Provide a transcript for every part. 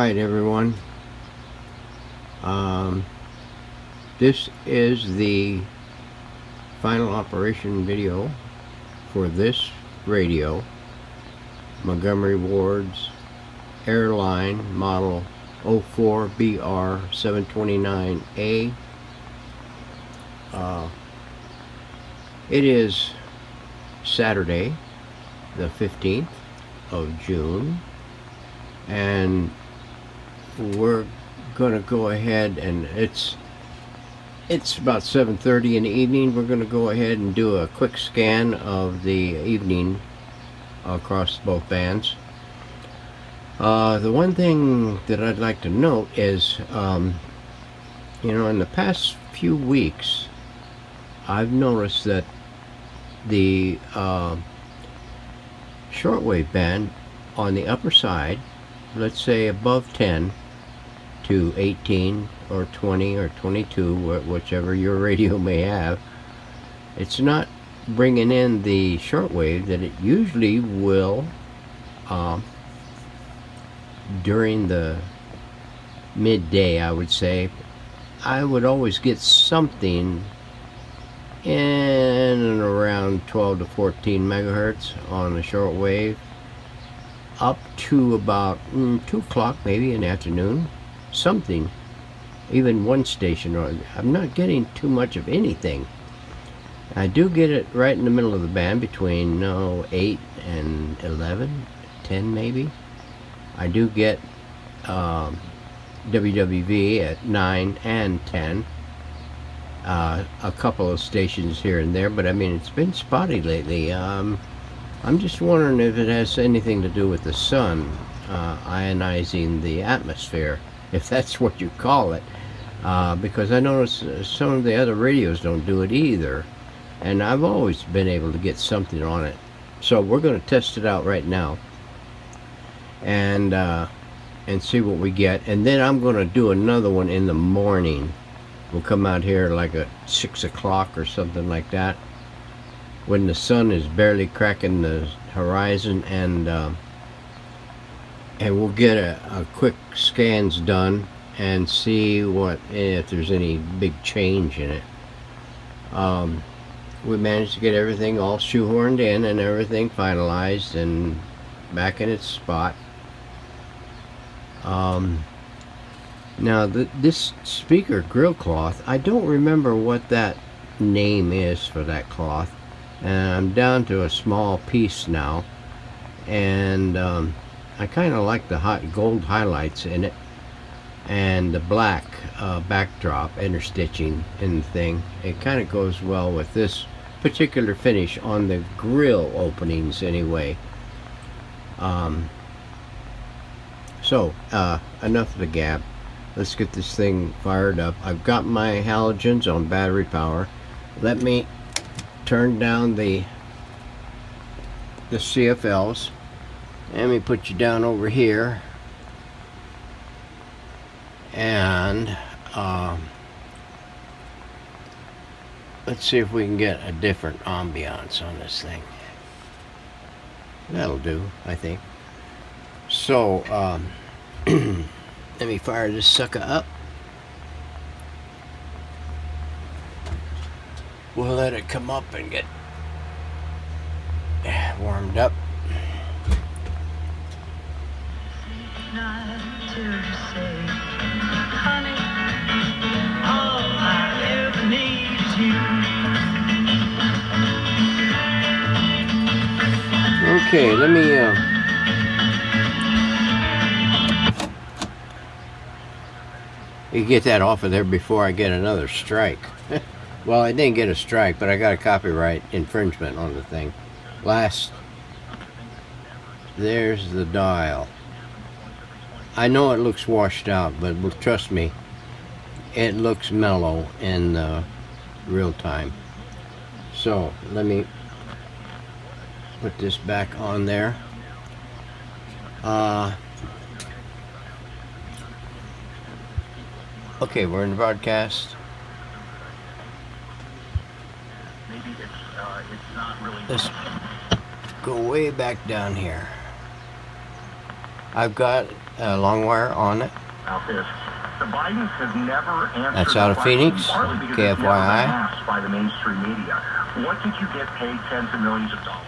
Alright everyone, this is the final operation video for this radio, Montgomery Ward's Airline model 04BR-729A. It is Saturday the 15th of June, and we're gonna go ahead, and it's about 7:30 in the evening. We're gonna go ahead and do a quick scan of the evening across both bands. The one thing that I'd like to note is, you know, in the past few weeks, I've noticed that the shortwave band on the upper side, let's say above 10 to 18 or 20 or 22, whichever your radio may have, it's not bringing in the shortwave that it usually will during the midday. I would say I would always get something in and around 12 to 14 megahertz on the shortwave, up to about 2 o'clock maybe in the afternoon, something, even one station. Or I'm not getting too much of anything. I do get it right in the middle of the band between 8 and 11, 10 maybe. I do get WWV at 9 and 10, a couple of stations here and there, but I mean, it's been spotty lately. I'm just wondering if it has anything to do with the sun ionizing the atmosphere, if that's what you call it, because I notice some of the other radios don't do it either, and I've always been able to get something on it. So we're going to test it out right now and see what we get, and then I'm going to do another one in the morning. We'll come out here like at 6 o'clock or something like that, when the sun is barely cracking the horizon, and we'll get a quick scans done and see if there's any big change in it. We managed to get everything all shoehorned in and everything finalized and back in its spot. Now this speaker Grille Cloth, I don't remember what that name is for that cloth, and I'm down to a small piece now, and I kind of like the hot gold highlights in it and the black backdrop interstitching in the thing. It kind of goes well with this particular finish on the grill openings anyway. So enough of the gab. Let's get this thing fired up. I've got my halogens on battery power. Let me turn down the CFLs. Let me put you down over here, and let's see if we can get a different ambiance on this thing. That'll do, I think. So let me fire this sucker up. We'll let it come up and get warmed up. Okay, let me you get that off of there before I get another strike. Well, I didn't get a strike, but I got a copyright infringement on the thing. There's the dial. I know it looks washed out, but trust me, it looks mellow in real time. So let me put this back on there. Okay, we're in the broadcast. Let's go way back down here. I've got a long wire on it. The Bidens have never answered. That's out of Phoenix, KFYI. By the mainstream media. What did you get paid tens of millions of dollars?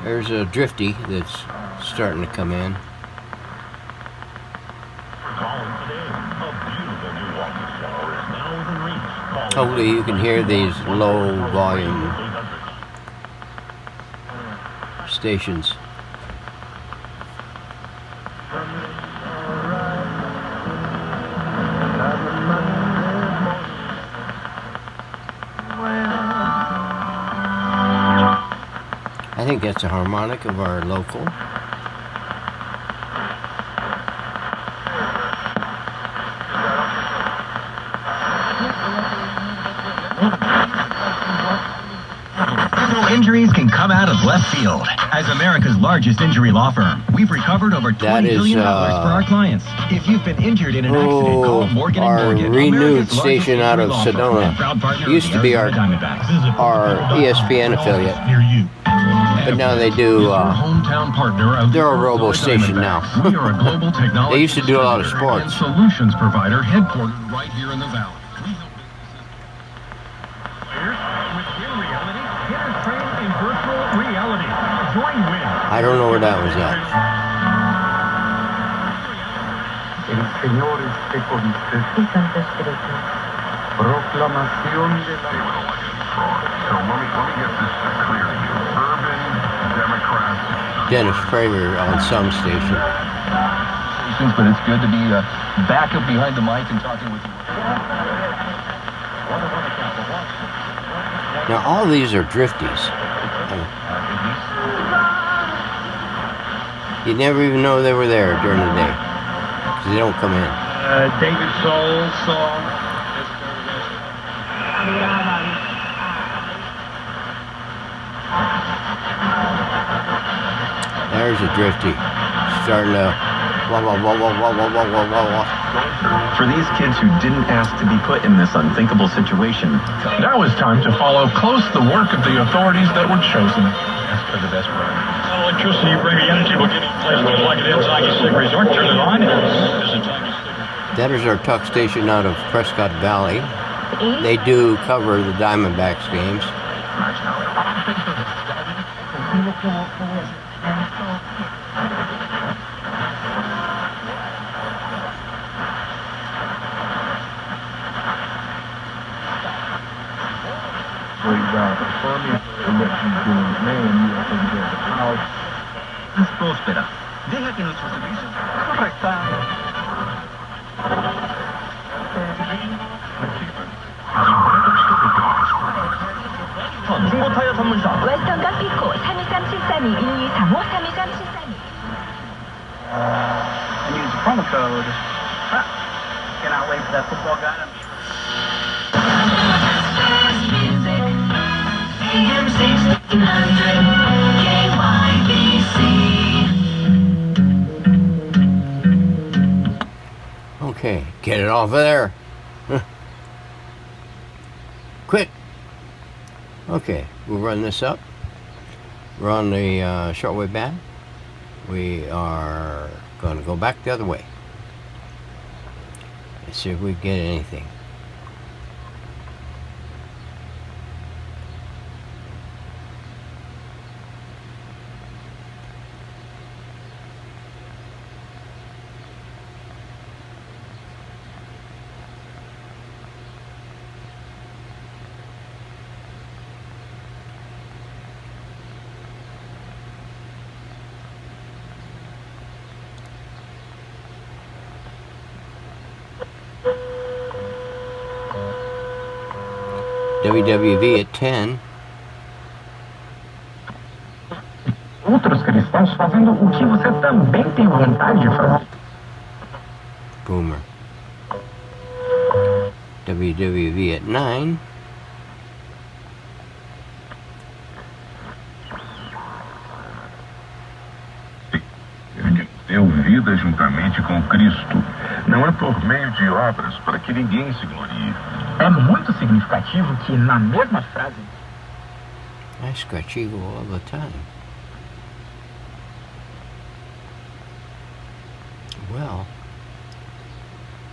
There's a drifty that's starting to come in. Hopefully you can hear these low volume stations. I think that's a harmonic of our local. Injuries can come out of left field. As America's largest injury law firm, we've recovered over $20 billion for our clients. If you've been injured in an accident, call Morgan & Morgan. Our renewed station out of Sedona used to be our ESPN affiliate, but now they do. They're a robo station now. They used to do a lot of sports. Solutions provider headquartered right here in the valley. I don't know where that was at. Dennis Prager on some station. But it's good to be back up behind the mic and talking with you. Now all these are drifties. You never even know they were there during the day, because they don't come in. David Soul's song. There's a drifty, starting to wah wah wah wah wah wah wah wah wah. For these kids who didn't ask to be put in this unthinkable situation, now it's time to follow close the work of the authorities that were chosen. That's for the best part. Electricity, bringing energy, will get places like it is, like a sick resort, turn it on. That is our tuck station out of Prescott Valley. They do cover the Diamondbacks games. Espera, deja que nuestros servicios 웰턴과 피코 323-7235 Use the promo code. Cannot wait for that football guy. AM 1600 KYBC. Okay, get it off of there. Quick. Okay, we'll run this up. We're on the shortwave band. We are going to go back the other way. Let's see if we get anything. WWV at 10. Outros cristãos fazendo o que você também tem vontade de fazer. Boomer. WWV at 9. Deu vida juntamente com Cristo. Não é por meio de obras para que ninguém se glorie. É muito significativo que na mesma frase I scratch eagle all the time. Well,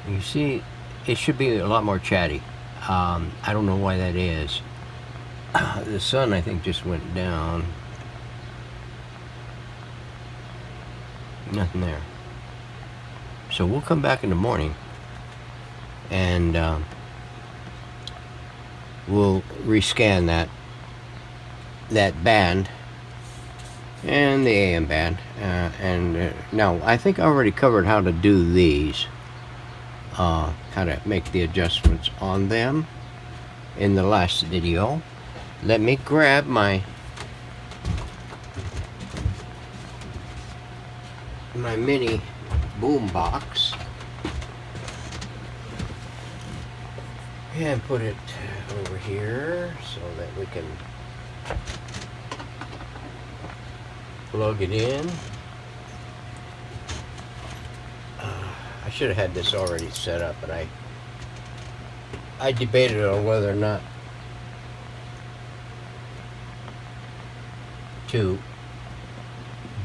you see, it should be a lot more chatty. I don't know why that is. The sun, I think, just went down. Nothing there. So we'll come back in the morning and we'll rescan that band and the AM band. Now, I think I already covered how to do these, how to make the adjustments on them in the last video. Let me grab my mini boom box and put it over here so that we can plug it in. I should have had this already set up, but I debated on whether or not to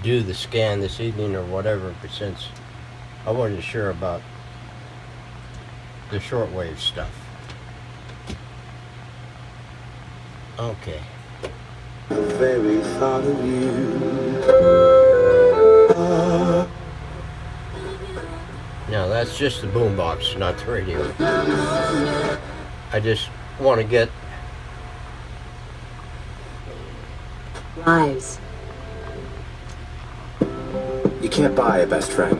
do the scan this evening or whatever, but since I wasn't sure about the shortwave stuff. Okay. The very thought of you. Now that's just the boombox, not the radio. I just want to get lives. You can't buy a best friend.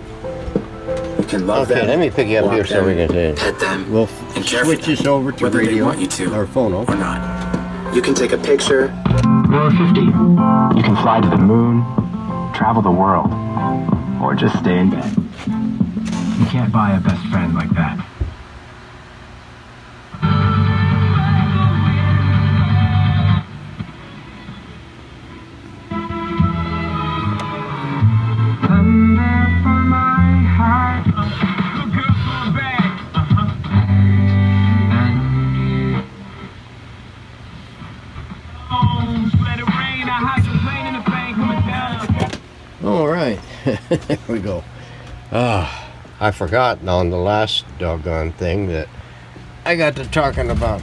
You can love them. Okay, let me pick you up here so we can see. Pet them. We'll and care switch for them, this over to whether radio they want you to or phono or not. You can take a picture. Row 50. You can fly to the moon, travel the world, or just stay in bed. You can't buy a best friend like that. All right, there we go. I forgot on the last doggone thing that I got to talking about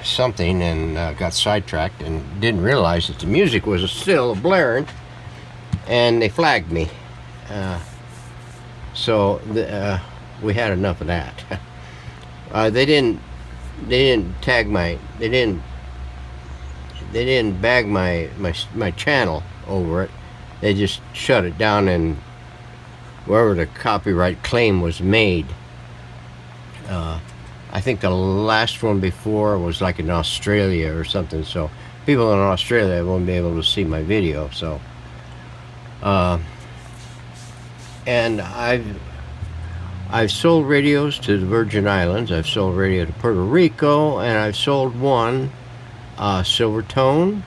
something and got sidetracked and didn't realize that the music was still blaring, and they flagged me. So we had enough of that. They didn't tag my. They didn't bag my channel over it. They just shut it down, and wherever the copyright claim was made. I think the last one before was like in Australia or something, so people in Australia won't be able to see my video. So and I've sold radios to the Virgin Islands, I've sold radio to Puerto Rico, and I've sold one Silvertone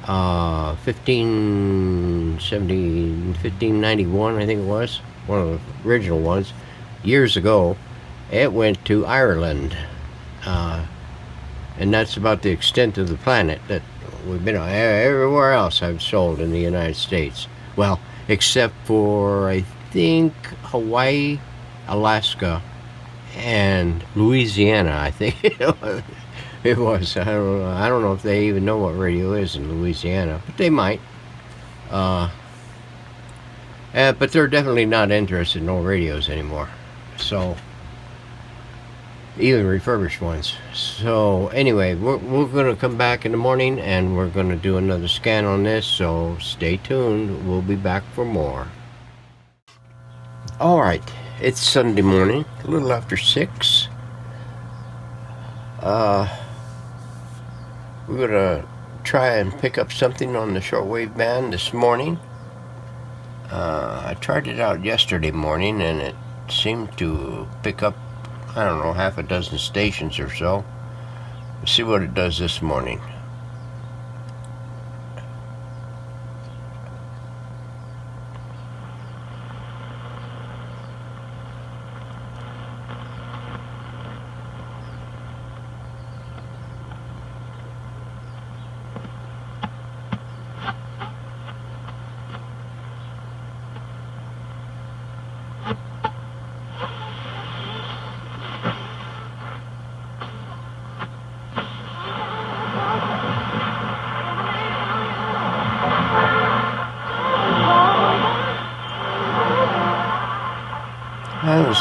1591, I think it was, one of the original ones, years ago. It went to Ireland, and that's about the extent of the planet that we've been on. Everywhere else I've sold in the United States, well, except for I think Hawaii, Alaska, and Louisiana. I think it was. I don't know if they even know what radio is in Louisiana, but they might. But they're definitely not interested in old radios anymore. So, even refurbished ones. So anyway, we're going to come back in the morning and we're going to do another scan on this. So stay tuned. We'll be back for more. All right, it's Sunday morning, a little after 6. We're gonna try and pick up something on the shortwave band this morning. I tried it out yesterday morning and it seemed to pick up, I don't know, half a dozen stations or so. Let's see what it does this morning.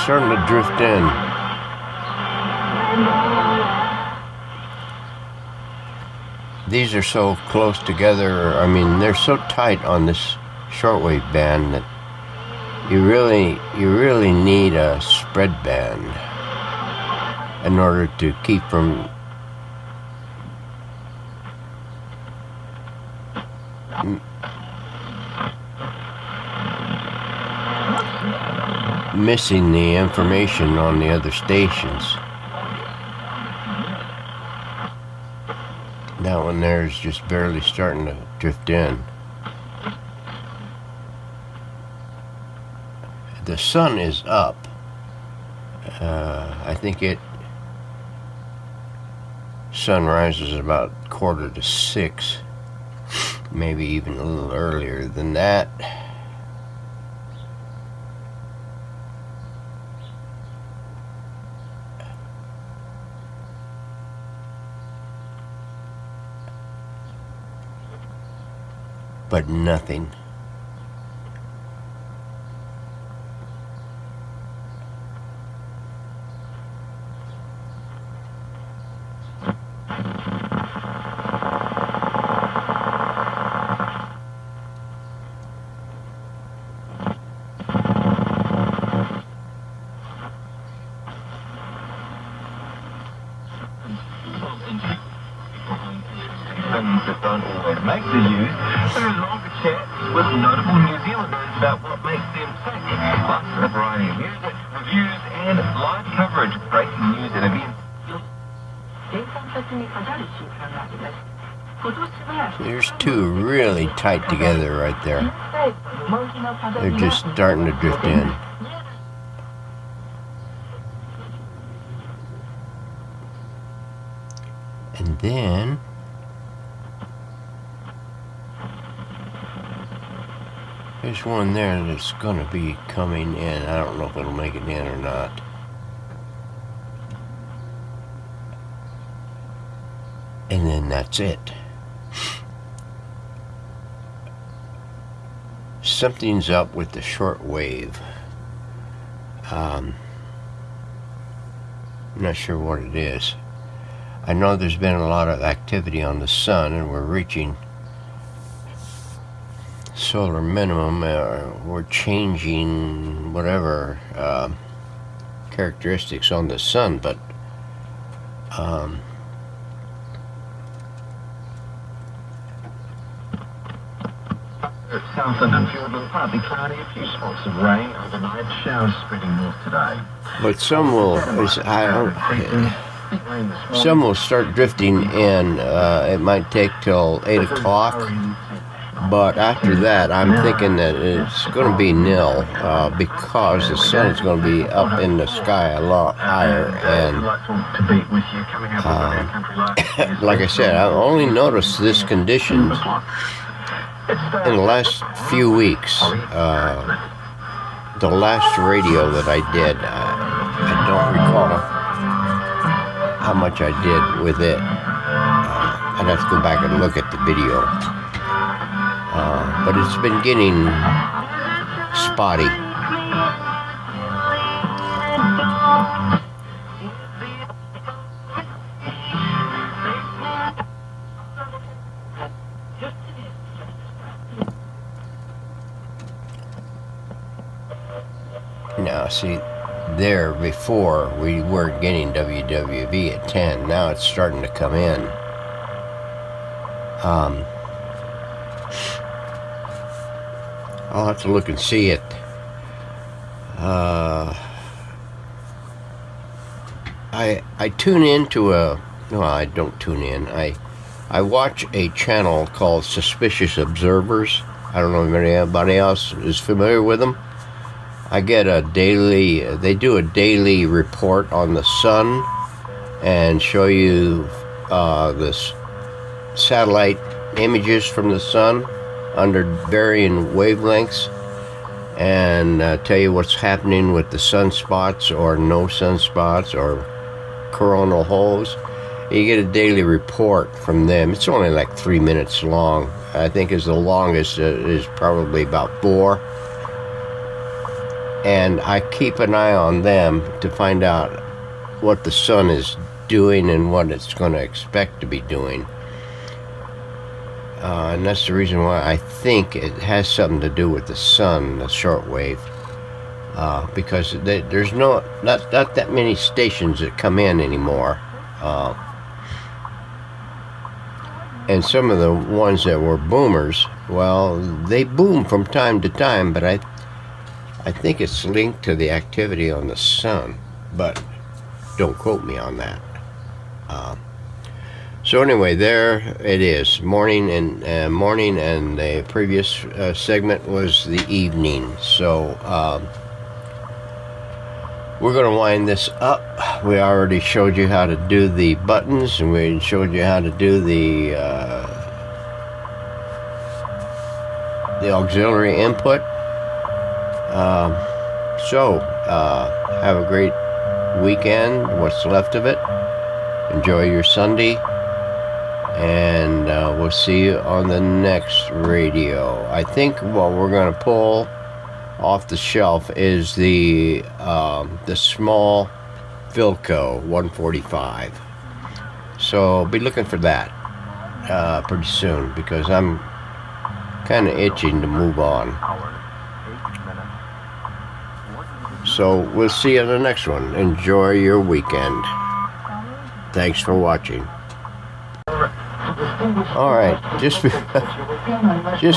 starting to drift in. These are so close together. I mean, they're so tight on this shortwave band that you really need a spread band in order to keep from missing the information on the other stations. That one there is just barely starting to drift in. The sun is up. I think sun rises about 5:45, maybe even a little earlier than that. But nothing. That don't always make the news. There is longer chats with notable New Zealanders about what makes them tick. Plus a variety of music, reviews, and live coverage of breaking news and events. There's two really tight together right there. They're just starting to drift in. And then there's one there that's going to be coming in. I don't know if it'll make it in or not. And then that's it. Something's up with the short wave. I'm not sure what it is. I know there's been a lot of activity on the sun, and we're reaching solar minimum. We're changing whatever characteristics on the sun, but Southland and Fiordland partly cloudy, a few spots of rain overnight, showers spreading north today. but some will some will start drifting in. It might take till 8 o'clock, but after that I'm thinking that it's going to be nil, because the sun is going to be up in the sky a lot higher. And like I said, I only noticed this condition in the last few weeks. The last radio that I did, I don't recall how much I did with it. I'd have to go back and look at the video. But it's been getting spotty. Now, see, there before we weren't getting WWV at 10. Now it's starting to come in. I'll have to look and see it. I tune into I don't tune in. I watch a channel called Suspicious Observers. I don't know if anybody else is familiar with them. I get they do a daily report on the sun and show you this satellite images from the sun under varying wavelengths, and tell you what's happening with the sunspots or no sunspots or coronal holes. You get a daily report from them. It's only like 3 minutes long. I think is the longest is probably about 4. and I keep an eye on them to find out what the sun is doing and what it's going to expect to be doing. And that's the reason why I think it has something to do with the sun, the shortwave, because there's not that many stations that come in anymore. And some of the ones that were boomers, well, they boom from time to time, but I think it's linked to the activity on the sun, but don't quote me on that. So anyway, there it is, morning, and the previous segment was the evening. So we're going to wind this up. We already showed you how to do the buttons, and we showed you how to do the auxiliary input. So have a great weekend, what's left of it. Enjoy your Sunday, and we'll see you on the next radio. I think what we're going to pull off the shelf is the small Philco 145. So be looking for that pretty soon, because I'm kind of itching to move on. So we'll see you in the next one. Enjoy your weekend. Thanks for watching. Alright, just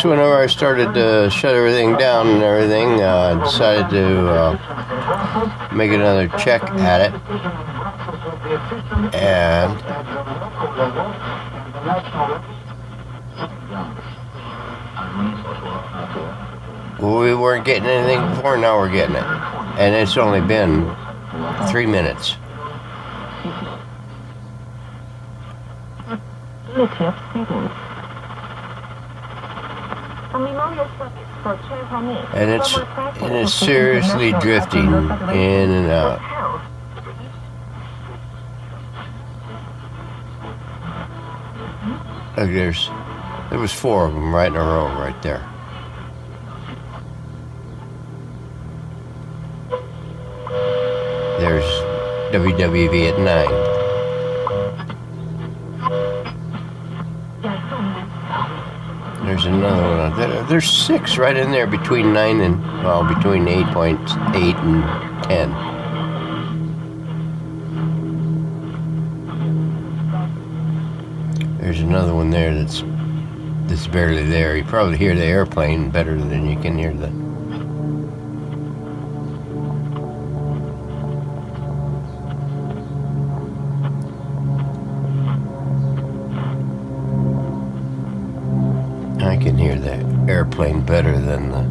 whenever I started to shut everything down and everything, I decided to make another check at it. And we weren't getting anything before, now we're getting it. And it's only been 3 minutes. And it's seriously drifting in and out. Look, there was 4 of them right in a row right there. There's WWV at 9. There's another one. There's 6 right in there between 9 and, well, between 8.8 and 10. There's another one there that's barely there. You probably hear the airplane better than you can hear the... I can hear the airplane better than the...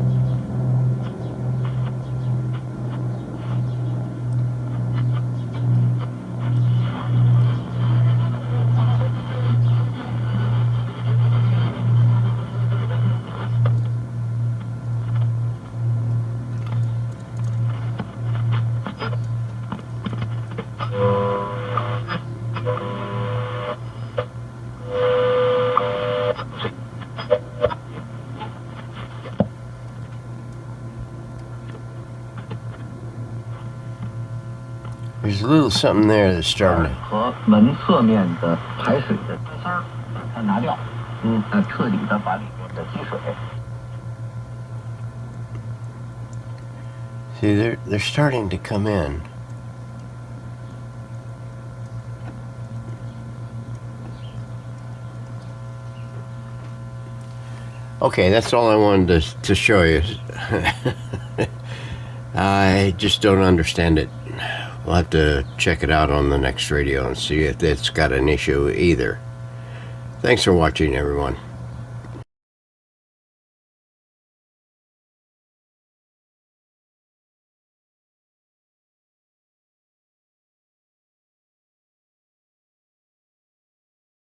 There's a little something there that's starting to... See, they're starting to come in. Okay, that's all I wanted to show you. I just don't understand it. We'll have to check it out on the next radio and see if it's got an issue either. Thanks for watching, everyone.